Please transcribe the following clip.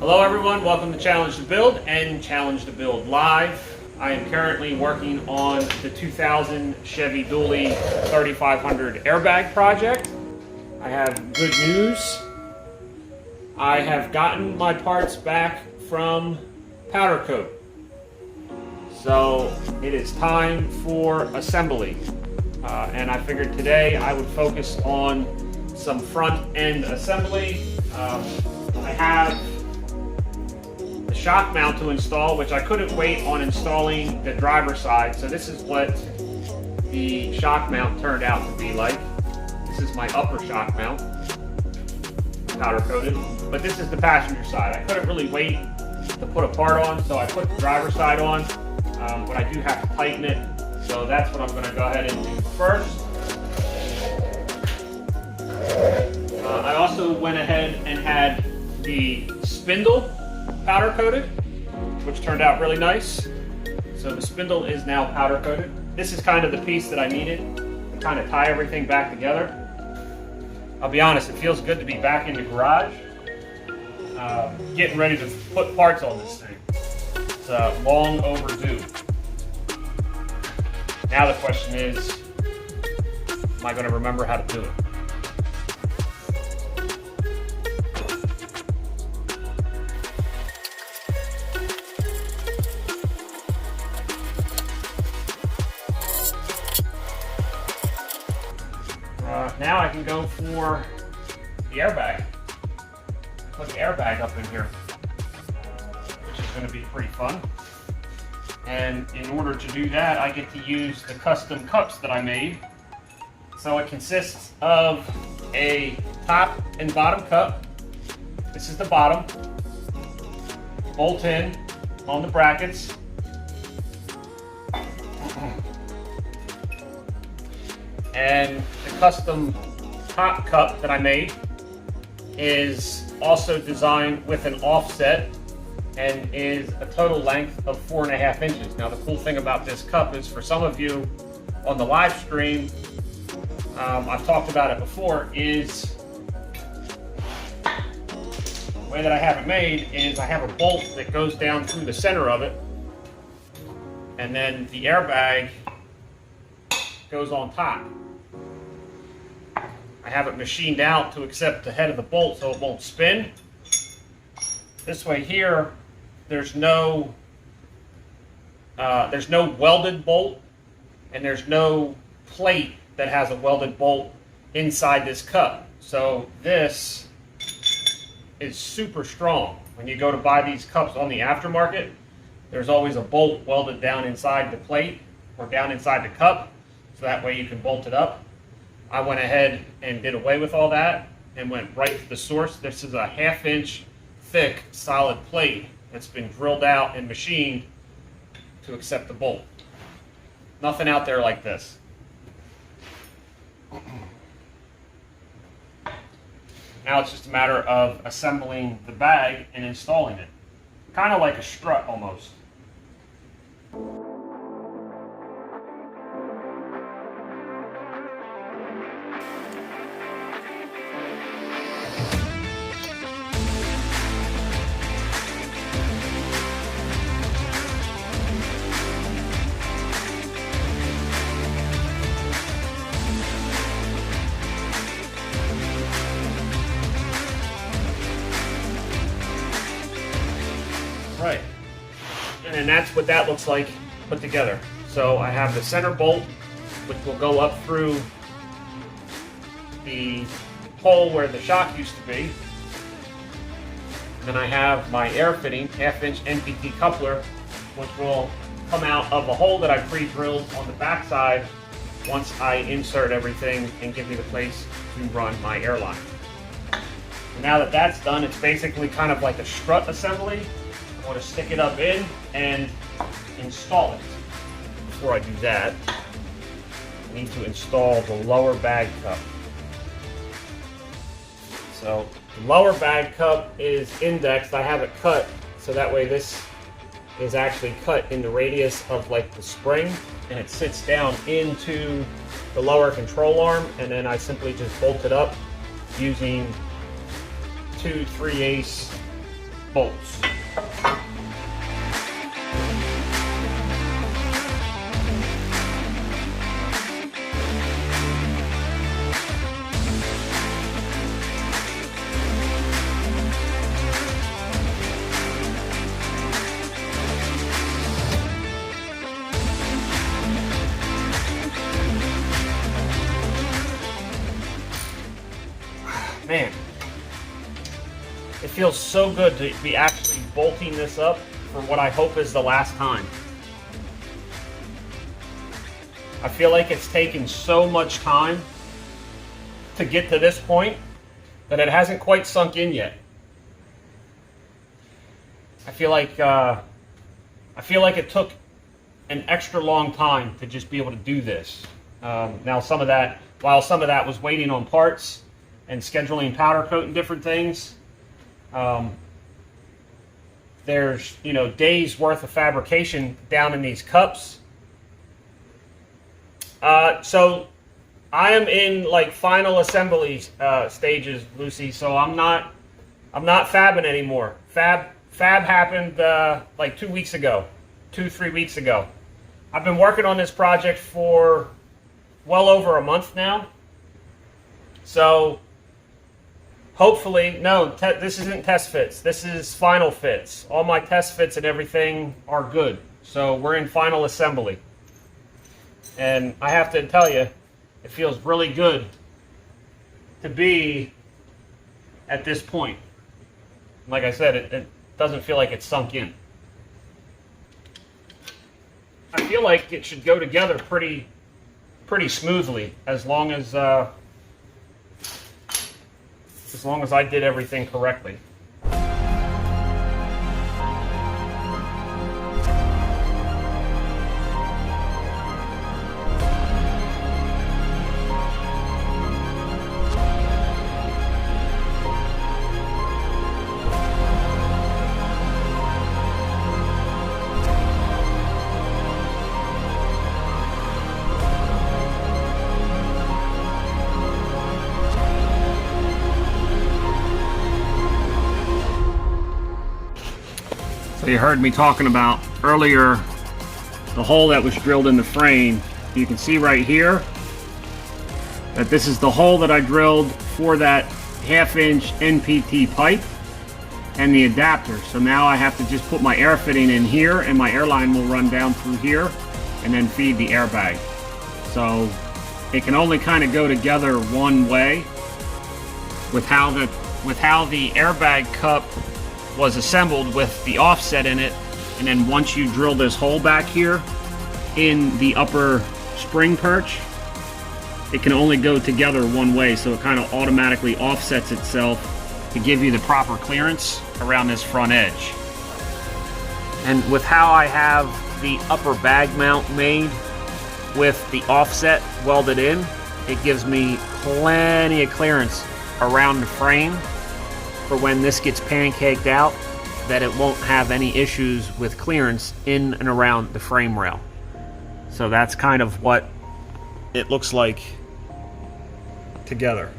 Hello everyone, welcome to Challenge to Build and Challenge to Build Live. I am currently working on the 2000 Chevy Dually 3500 airbag project. I have good news. I have gotten my parts back from powder coat. So it is time for assembly. And I figured today I would focus on some front end assembly. I have the shock mount to install, which I couldn't wait on installing the driver's side. So this is what the shock mount turned out to be like. This is my upper shock mount, powder coated, but this is the passenger side. I couldn't really wait to put a part on, so I put the driver's side on, but I do have to tighten it. So that's what I'm going to go ahead and do first. I also went ahead and had the spindle powder coated, which turned out really nice. So the spindle is now powder coated. This is kind of the piece that I needed to kind of tie everything back together. I'll be honest, it feels good to be back in the garage, getting ready to put parts on this thing. It's long overdue. Now the question is, am I going to remember how to do it? Now I can go for the airbag. Put the airbag up in here, which is going to be pretty fun. And in order to do that, I get to use the custom cups that I made. So it consists of a top and bottom cup. This is the bottom. Bolt in on the brackets. And the custom top cup that I made is also designed with an offset and is a total length of 4.5 inches. Now the cool thing about this cup is, for some of you on the live stream, I've talked about it before, is the way that I have it made is I have a bolt that goes down through the center of it, and then the airbag goes on top. I have it machined out to accept the head of the bolt so it won't spin. This way here, there's no welded bolt, and there's no plate that has a welded bolt inside this cup. So this is super strong. When you go to buy these cups on the aftermarket, there's always a bolt welded down inside the plate or down inside the cup, so that way you can bolt it up. I went ahead and did away with all that and went right to the source. This is a 1/2 inch thick solid plate that's been drilled out and machined to accept the bolt. Nothing out there like this. Now it's just a matter of assembling the bag and installing it. Kind of like a strut almost. Right, and then that's what that looks like put together. So I have the center bolt, which will go up through the hole where the shock used to be. Then I have my air fitting 1/2 inch NPT coupler, which will come out of a hole that I pre-drilled on the back side once I insert everything and give me the place to run my airline. And now that that's done, it's basically kind of like a strut assembly. I want to stick it up in and install it. Before I do that, I need to install the lower bag cup. So the lower bag cup is indexed. I have it cut so that way this is actually cut in the radius of like the spring, and it sits down into the lower control arm, and then I simply just bolt it up using 2 3/8 bolts. Man, it feels so good to be actually bolting this up for what I hope is the last time. I feel like it's taken so much time to get to this point that it hasn't quite sunk in yet. I feel like it took an extra long time to just be able to do this. Now while some of that was waiting on parts and scheduling powder coat and different things, there's, you know, days worth of fabrication down in these cups. So I am in like final assembly stages, Lucy. So I'm not fabbing anymore. Fab happened like 2 weeks ago, 2-3 weeks ago. I've been working on this project for well over a month now. So hopefully, no, this isn't test fits. This is final fits. All my test fits and everything are good. So we're in final assembly. And I have to tell you, it feels really good to be at this point. Like I said, it doesn't feel like it's sunk in. I feel like it should go together pretty smoothly as long as I did everything correctly. So you heard me talking about earlier the hole that was drilled in the frame. You can see right here that this is the hole that I drilled for that 1/2-inch NPT pipe and the adapter. So now I have to just put my air fitting in here, and my airline will run down through here and then feed the airbag. So it can only kind of go together one way with how the airbag cup was assembled with the offset in it. And then once you drill this hole back here in the upper spring perch, it can only go together one way, so it kind of automatically offsets itself to give you the proper clearance around this front edge. And with how I have the upper bag mount made with the offset welded in, it gives me plenty of clearance around the frame for when this gets pancaked out, that it won't have any issues with clearance in and around the frame rail. So that's kind of what it looks like together.